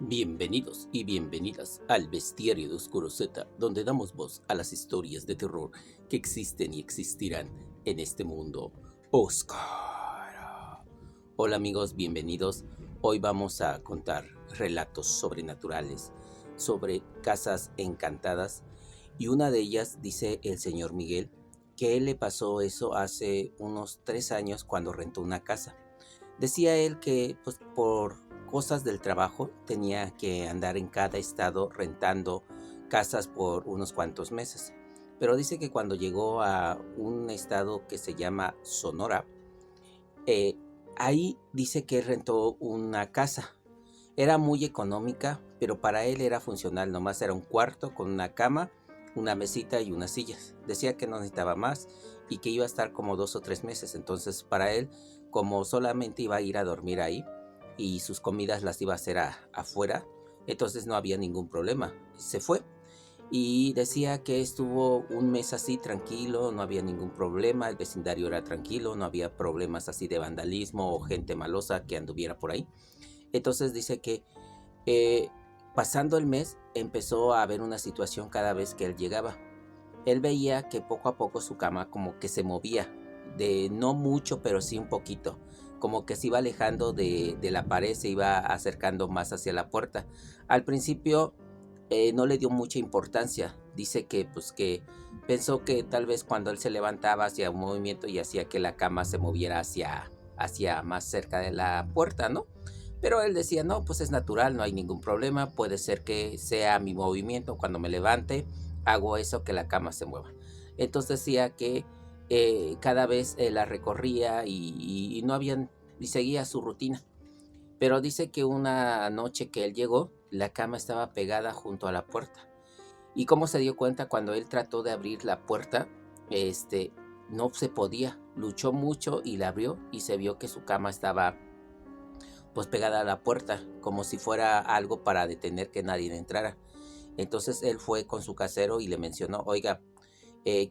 Bienvenidos y bienvenidas al Bestiario de Oscuro Z, donde damos voz a las historias de terror que existen y existirán en este mundo oscuro. Hola amigos, bienvenidos. Hoy vamos a contar relatos sobrenaturales sobre casas encantadas y una de ellas dice el señor Miguel que él le pasó eso hace unos 3 años cuando rentó una casa. Decía él que pues por cosas del trabajo tenía que andar en cada estado rentando casas por unos cuantos meses. Pero dice que cuando llegó a un estado que se llama Sonora, eh, ahí dice que rentó una casa. Era muy económica, pero para él era funcional, nomás era un cuarto con una cama, una mesita y unas sillas. Decía que no necesitaba más y que iba a estar como 2 o 3 meses. Entonces para él, como solamente iba a ir a dormir ahí y sus comidas las iba a hacer afuera, entonces no había ningún problema. Se fue y decía que estuvo un mes así tranquilo, no había ningún problema, el vecindario era tranquilo, no había problemas así de vandalismo o gente malosa que anduviera por ahí. Entonces dice que eh, pasando el mes empezó a haber una situación cada vez que él llegaba. Él veía que poco a poco su cama como que se movía, de no mucho, pero sí un poquito, como que se iba alejando de la pared, se iba acercando más hacia la puerta. Al principio no le dio mucha importancia, dice que pues que pensó que tal vez cuando él se levantaba hacía un movimiento y hacía que la cama se moviera hacia más cerca de la puerta, ¿no? Pero él decía, no, pues es natural, no hay ningún problema, puede ser que sea mi movimiento cuando me levante, hago eso que la cama se mueva. Entonces decía que cada vez la recorría y no habían, y seguía su rutina. Pero dice que una noche que él llegó, la cama estaba pegada junto a la puerta. ¿Y cómo se dio cuenta cuando él trató de abrir la puerta? Este, no se podía, luchó mucho y la abrió y se vio que su cama estaba pues pegada a la puerta, como si fuera algo para detener que nadie entrara. Entonces él fue con su casero y le mencionó, oiga,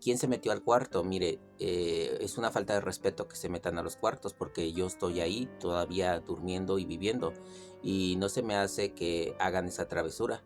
¿quién se metió al cuarto? Mire, es una falta de respeto que se metan a los cuartos porque yo estoy ahí todavía durmiendo y viviendo y no se me hace que hagan esa travesura.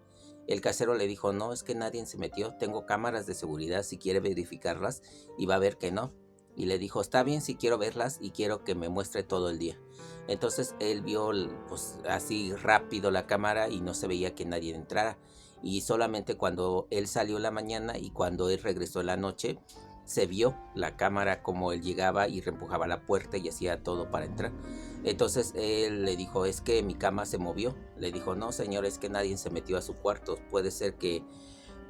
El casero le dijo, no, es que nadie se metió, tengo cámaras de seguridad si quiere verificarlas y va a ver que no. Y le dijo, está bien si quiero verlas y quiero que me muestre todo el día. Entonces él vio pues así rápido la cámara y no se veía que nadie entrara y solamente cuando él salió en la mañana y cuando él regresó en la noche, se vio la cámara como él llegaba y reempujaba la puerta y hacía todo para entrar. Entonces él le dijo, es que mi cama se movió. Le dijo, no señor, es que nadie se metió a su cuarto. Puede ser que,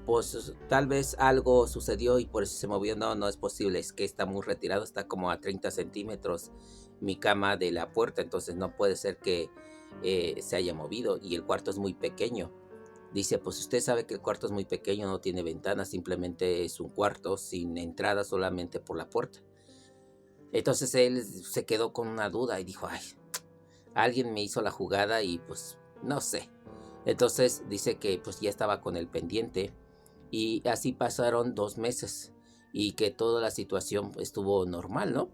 pues tal vez algo sucedió y por eso se movió. No, no es posible, es que está muy retirado, está como a 30 centímetros mi cama de la puerta, entonces no puede ser que se haya movido y el cuarto es muy pequeño. Dice, pues usted sabe que el cuarto es muy pequeño, no tiene ventanas, simplemente es un cuarto sin entrada solamente por la puerta. Entonces él se quedó con una duda y dijo, ay, alguien me hizo la jugada y pues no sé. Entonces dice que pues ya estaba con el pendiente y así pasaron 2 meses y que toda la situación estuvo normal, ¿no?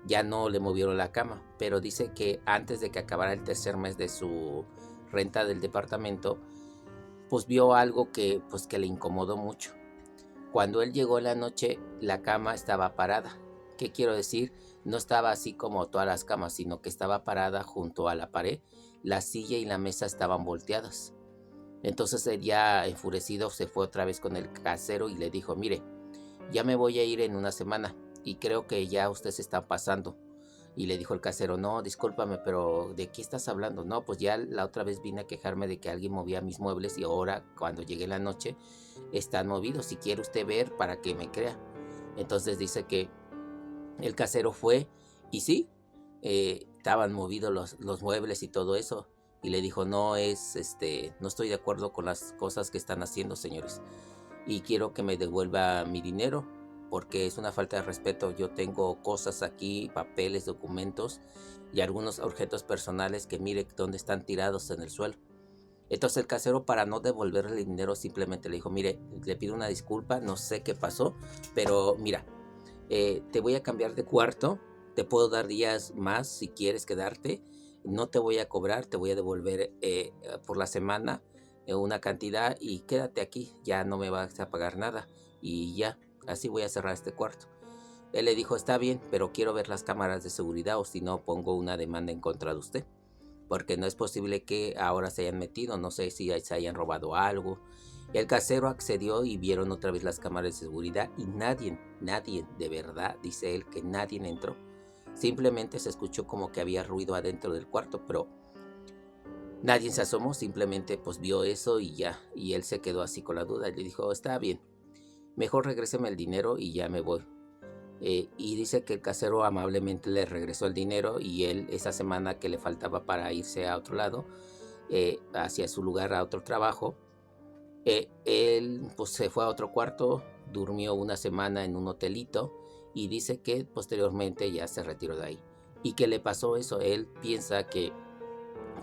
Ya no le movieron la cama, pero dice que antes de que acabara el tercer mes de su renta del departamento, pues vio algo que pues que le incomodó mucho. Cuando él llegó en la noche, la cama estaba parada. ¿Qué quiero decir? No estaba así como todas las camas, sino que estaba parada junto a la pared. La silla y la mesa estaban volteadas. Entonces él ya enfurecido se fue otra vez con el casero y le dijo, mire, ya me voy a ir en una semana y creo que ya usted se está pasando. Y le dijo el casero, no, discúlpame, pero ¿de qué estás hablando? No, pues ya la otra vez vine a quejarme de que alguien movía mis muebles y ahora cuando llegué la noche están movidos. Si quiere usted ver para que me crea. Entonces dice que el casero fue y sí, estaban movidos los muebles y todo eso. Y le dijo, no no estoy de acuerdo con las cosas que están haciendo, señores. Y quiero que me devuelva mi dinero porque es una falta de respeto. Yo tengo cosas aquí, papeles, documentos y algunos objetos personales que mire dónde están tirados en el suelo. Entonces el casero, para no devolverle el dinero, simplemente le dijo, mire, le pido una disculpa, no sé qué pasó, pero mira, te voy a cambiar de cuarto, te puedo dar días más si quieres quedarte, no te voy a cobrar, te voy a devolver por la semana una cantidad y quédate aquí, ya no me vas a pagar nada y ya, así voy a cerrar este cuarto. Él le dijo, está bien, pero quiero ver las cámaras de seguridad o si no pongo una demanda en contra de usted, porque no es posible que ahora se hayan metido, no sé si se hayan robado algo. El casero accedió y vieron otra vez las cámaras de seguridad y nadie, de verdad, dice él que nadie entró. Simplemente se escuchó como que había ruido adentro del cuarto, pero nadie se asomó, simplemente pues vio eso y ya. Y él se quedó así con la duda y le dijo, está bien, mejor regréseme el dinero y ya me voy. Y dice que el casero amablemente le regresó el dinero y él esa semana que le faltaba para irse a otro lado, hacia su lugar a otro trabajo, él pues se fue a otro cuarto, durmió una semana en un hotelito y dice que posteriormente ya se retiró de ahí. ¿Y qué le pasó eso? Él piensa que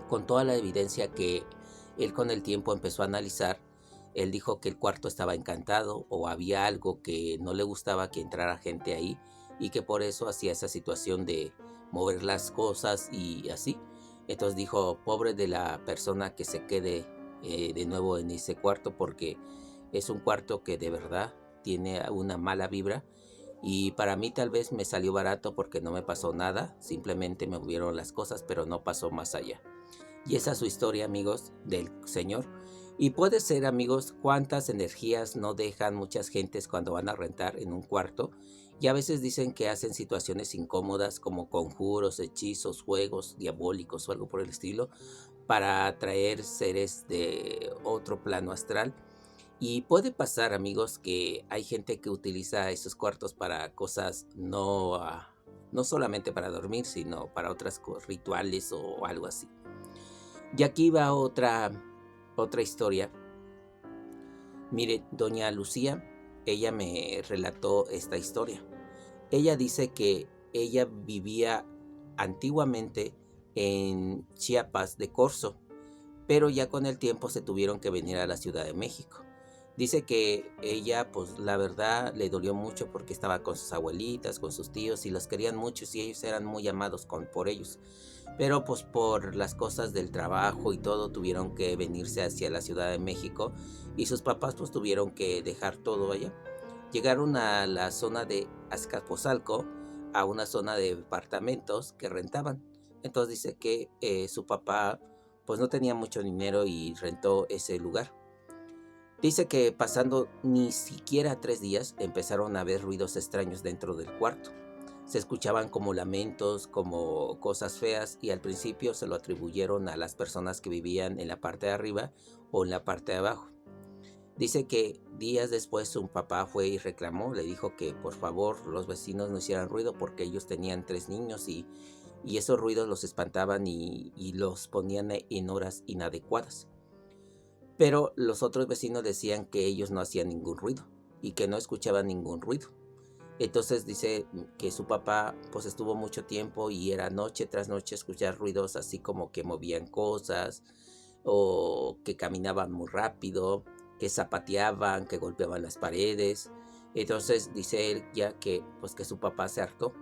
con toda la evidencia que él con el tiempo empezó a analizar, él dijo que el cuarto estaba encantado o había algo que no le gustaba que entrara gente ahí y que por eso hacía esa situación de mover las cosas y así. Entonces dijo, pobre de la persona que se quede de nuevo en ese cuarto porque es un cuarto que de verdad tiene una mala vibra y para mí tal vez me salió barato porque no me pasó nada, simplemente me movieron las cosas pero no pasó más allá. Y esa es su historia, amigos, del Señor. Y puede ser, amigos, cuántas energías no dejan muchas gentes cuando van a rentar en un cuarto. Y a veces dicen que hacen situaciones incómodas como conjuros, hechizos, juegos diabólicos o algo por el estilo para atraer seres de otro plano astral. Y puede pasar, amigos, que hay gente que utiliza esos cuartos para cosas no solamente para dormir, sino para otras rituales o algo así. Y aquí va otra historia. Mire, doña Lucía, ella me relató esta historia. Ella dice que ella vivía antiguamente en Chiapas de Corzo, pero ya con el tiempo se tuvieron que venir a la Ciudad de México. Dice que ella, pues la verdad, le dolió mucho porque estaba con sus abuelitas, con sus tíos y los querían mucho y ellos eran muy amados por ellos. Pero pues por las cosas del trabajo y todo tuvieron que venirse hacia la Ciudad de México y sus papás pues tuvieron que dejar todo allá. Llegaron a la zona de Azcapotzalco, a una zona de departamentos que rentaban. Entonces dice que su papá pues no tenía mucho dinero y rentó ese lugar. Dice que pasando ni siquiera 3 días empezaron a haber ruidos extraños dentro del cuarto. Se escuchaban como lamentos, como cosas feas y al principio se lo atribuyeron a las personas que vivían en la parte de arriba o en la parte de abajo. Dice que días después su papá fue y reclamó, le dijo que por favor los vecinos no hicieran ruido porque ellos tenían 3 niños y esos ruidos los espantaban y los ponían en horas inadecuadas. Pero los otros vecinos decían que ellos no hacían ningún ruido y que no escuchaban ningún ruido. Entonces dice que su papá pues estuvo mucho tiempo y era noche tras noche escuchar ruidos así como que movían cosas o que caminaban muy rápido, que zapateaban, que golpeaban las paredes. Entonces dice él ya que pues que su papá se hartó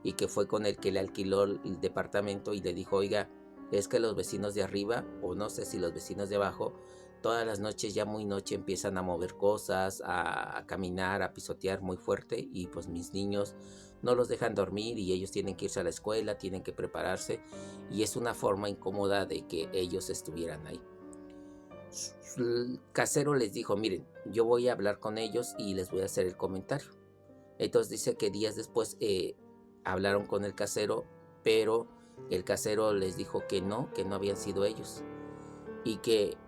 y que fue con el que le alquiló el departamento y le dijo, oiga, es que los vecinos de arriba, o no sé si los vecinos de abajo, todas las noches ya muy noche empiezan a mover cosas, a caminar, a pisotear muy fuerte y pues mis niños no los dejan dormir y ellos tienen que irse a la escuela, tienen que prepararse y es una forma incómoda de que ellos estuvieran ahí. El casero les dijo, miren, yo voy a hablar con ellos y les voy a hacer el comentario. Entonces dice que días después hablaron con el casero, pero el casero les dijo que no habían sido ellos y que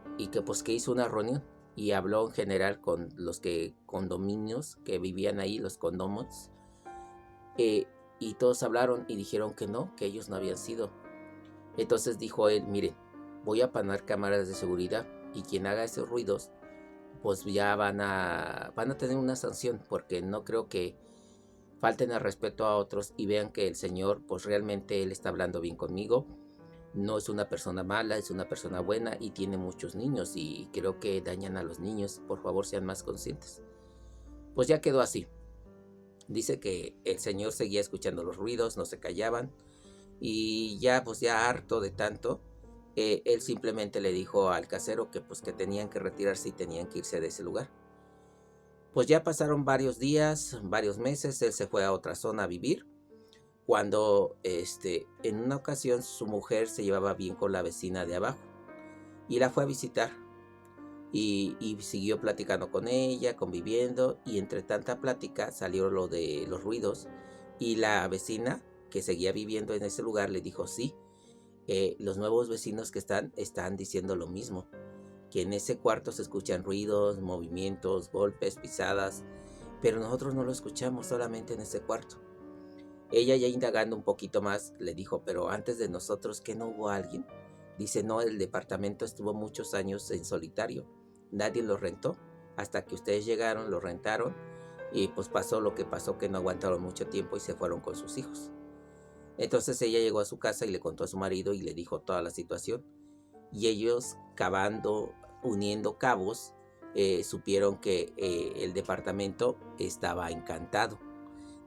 pues que hizo una reunión y habló en general con los condominios que vivían ahí, los condomos, y todos hablaron y dijeron que ellos no habían sido. Entonces dijo él, miren, voy a poner cámaras de seguridad y quien haga esos ruidos, pues ya van a tener una sanción porque no creo que falten al respeto a otros y vean que el Señor, pues realmente Él está hablando bien conmigo. No es una persona mala, es una persona buena y tiene muchos niños y creo que dañan a los niños. Por favor, sean más conscientes. Pues ya quedó así. Dice que el Señor seguía escuchando los ruidos, no se callaban Y ya pues ya harto de tanto, él simplemente le dijo al casero que pues que tenían que retirarse y tenían que irse de ese lugar. Pues ya pasaron varios días, varios meses, él se fue a otra zona a vivir, cuando en una ocasión su mujer se llevaba bien con la vecina de abajo y la fue a visitar y siguió platicando con ella, conviviendo, y entre tanta plática salió lo de los ruidos y la vecina que seguía viviendo en ese lugar le dijo, sí, los nuevos vecinos que están diciendo lo mismo, que en ese cuarto se escuchan ruidos, movimientos, golpes, pisadas, pero nosotros no lo escuchamos, solamente en ese cuarto. Ella, ya indagando un poquito más, le dijo, pero antes de nosotros, ¿qué no hubo alguien? Dice, no, el departamento estuvo muchos años en solitario, nadie lo rentó, hasta que ustedes llegaron, lo rentaron, y pues pasó lo que pasó, que no aguantaron mucho tiempo y se fueron con sus hijos. Entonces ella llegó a su casa y le contó a su marido y le dijo toda la situación, y ellos, cavando, uniendo cabos, supieron que el departamento estaba encantado,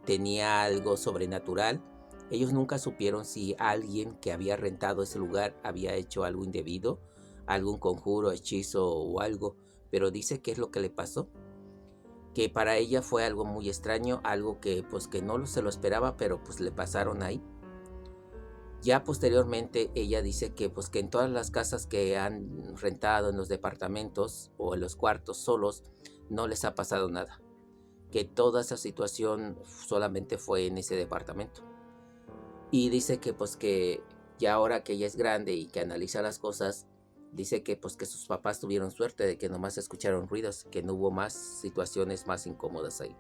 tenía algo sobrenatural. Ellos nunca supieron si alguien que había rentado ese lugar había hecho algo indebido, algún conjuro, hechizo o algo, pero dice que es lo que le pasó, que para ella fue algo muy extraño, algo que pues que no se lo esperaba, pero pues le pasaron ahí. Ya posteriormente ella dice que pues que en todas las casas que han rentado, en los departamentos o en los cuartos solos, no les ha pasado nada, que toda esa situación solamente fue en ese departamento. Y dice que pues que ya ahora que ella es grande y que analiza las cosas, dice que pues que sus papás tuvieron suerte de que nomás escucharon ruidos, que no hubo más situaciones más incómodas ahí.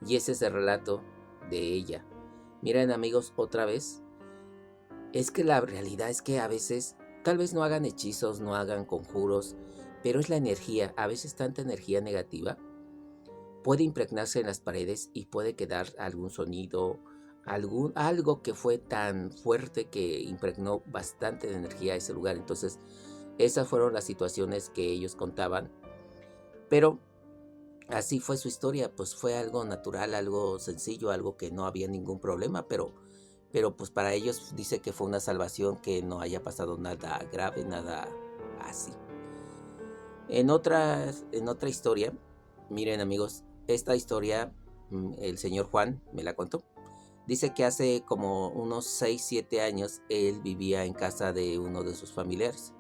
Y ese es el relato de ella. Miren amigos, otra vez, es que la realidad es que a veces tal vez no hagan hechizos, no hagan conjuros, pero es la energía, a veces tanta energía negativa puede impregnarse en las paredes y puede quedar algún sonido, algo que fue tan fuerte que impregnó bastante de energía a ese lugar. Entonces, esas fueron las situaciones que ellos contaban, pero así fue su historia, pues fue algo natural, algo sencillo, algo que no había ningún problema, pero pues para ellos dice que fue una salvación, que no haya pasado nada grave, nada así. En otra historia, miren amigos, esta historia el señor Juan me la contó. Dice que hace como unos 6, 7 años él vivía en casa de uno de sus familiares,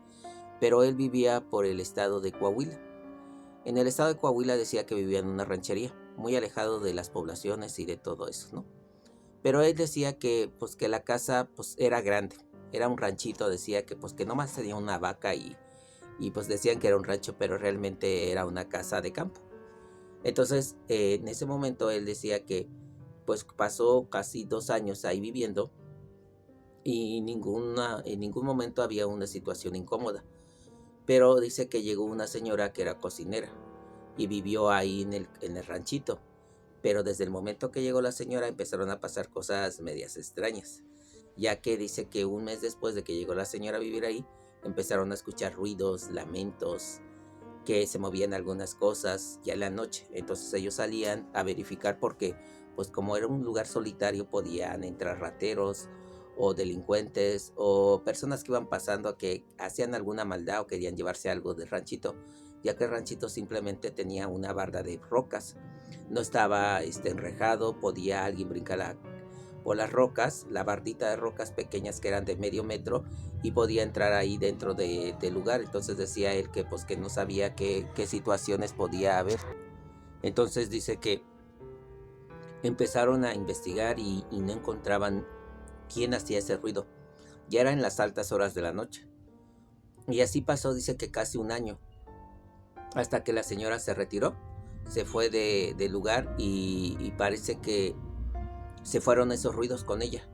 pero él vivía por el estado de Coahuila. En el estado de Coahuila decía que vivía en una ranchería, muy alejado de las poblaciones y de todo eso, ¿no? Pero él decía que pues que la casa pues era grande, era un ranchito, decía que pues que nomás tenía una vaca y pues decían que era un rancho, pero realmente era una casa de campo. Entonces, en ese momento él decía que pues pasó casi 2 años ahí viviendo y en ningún momento había una situación incómoda. Pero dice que llegó una señora que era cocinera y vivió ahí en el ranchito. Pero desde el momento que llegó la señora empezaron a pasar cosas medias extrañas, ya que dice que un mes después de que llegó la señora a vivir ahí, empezaron a escuchar ruidos, lamentos, que se movían algunas cosas ya en la noche. Entonces ellos salían a verificar porque, pues como era un lugar solitario, podían entrar rateros o delincuentes o personas que iban pasando que hacían alguna maldad o querían llevarse algo del ranchito, ya que el ranchito simplemente tenía una barda de rocas. No estaba enrejado, podía alguien brincar por las rocas, la bardita de rocas pequeñas que eran de medio metro, y podía entrar ahí dentro del lugar. Entonces decía él que pues que no sabía qué situaciones podía haber. Entonces dice que empezaron a investigar y no encontraban quién hacía ese ruido. Ya era en las altas horas de la noche. Y así pasó, dice que casi un año, hasta que la señora se retiró, se fue del lugar y parece que se fueron esos ruidos con ella.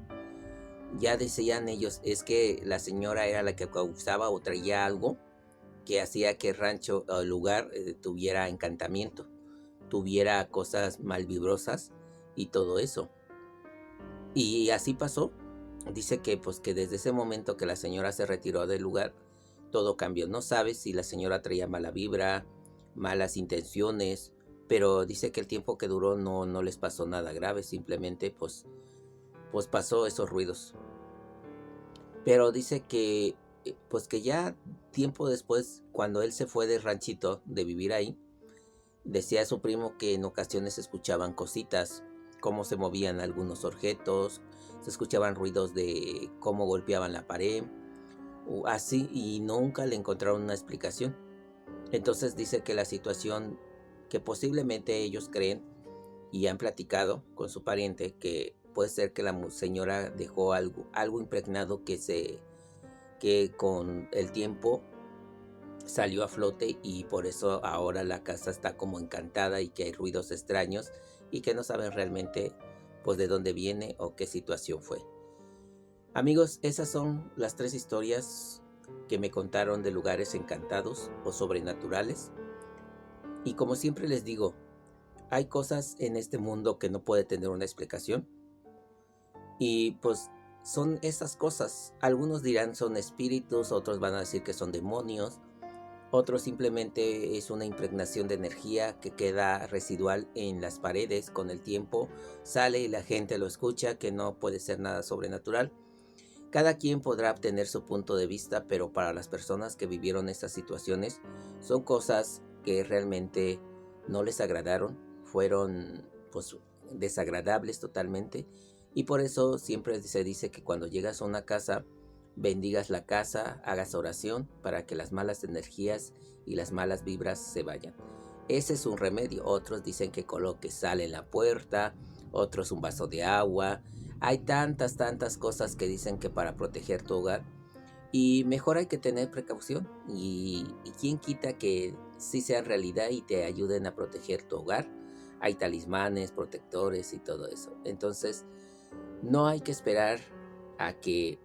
Ya decían ellos, es que la señora era la que causaba o traía algo que hacía que el rancho o el lugar tuviera encantamiento, tuviera cosas malvibrosas y todo eso. Y así pasó. Dice que pues que desde ese momento que la señora se retiró del lugar, todo cambió. No sabe si la señora traía mala vibra, malas intenciones, pero dice que el tiempo que duró no les pasó nada grave, simplemente pues pasó esos ruidos. Pero dice que, pues que ya tiempo después, cuando él se fue del ranchito de vivir ahí, decía su primo que en ocasiones se escuchaban cositas, cómo se movían algunos objetos, se escuchaban ruidos de cómo golpeaban la pared, o así, y nunca le encontraron una explicación. Entonces dice que la situación que posiblemente ellos creen y han platicado con su pariente que puede ser que la señora dejó algo impregnado que con el tiempo salió a flote y por eso ahora la casa está como encantada y que hay ruidos extraños y que no saben realmente pues de dónde viene o qué situación fue. Amigos, esas son las 3 historias que me contaron de lugares encantados o sobrenaturales. Y como siempre les digo, hay cosas en este mundo que no puede tener una explicación. Y pues son esas cosas. Algunos dirán son espíritus, otros van a decir que son demonios, otros simplemente es una impregnación de energía que queda residual en las paredes con el tiempo, sale y la gente lo escucha, que no puede ser nada sobrenatural. Cada quien podrá obtener su punto de vista, pero para las personas que vivieron estas situaciones son cosas que realmente no les agradaron, fueron pues desagradables totalmente y por eso siempre se dice que cuando llegas a una casa bendigas la casa, hagas oración para que las malas energías y las malas vibras se vayan. Ese es un remedio. Otros dicen que coloques sal en la puerta, otros un vaso de agua. Hay tantas cosas que dicen que para proteger tu hogar. Y mejor hay que tener precaución. Y quién quita que sí sea realidad y te ayuden a proteger tu hogar. Hay talismanes, protectores y todo eso. Entonces, no hay que esperar a que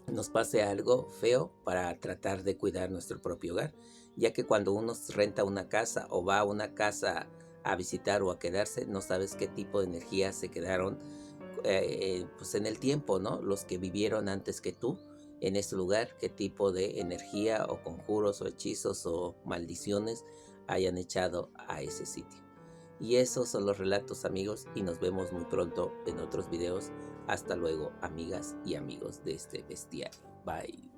nos pase algo feo para tratar de cuidar nuestro propio hogar, ya que cuando uno renta una casa o va a una casa a visitar o a quedarse, no sabes qué tipo de energías se quedaron pues en el tiempo, ¿no? Los que vivieron antes que tú en ese lugar, qué tipo de energía o conjuros o hechizos o maldiciones hayan echado a ese sitio. Y esos son los relatos, amigos, y nos vemos muy pronto en otros videos. Hasta luego, amigas y amigos de este bestiario. Bye.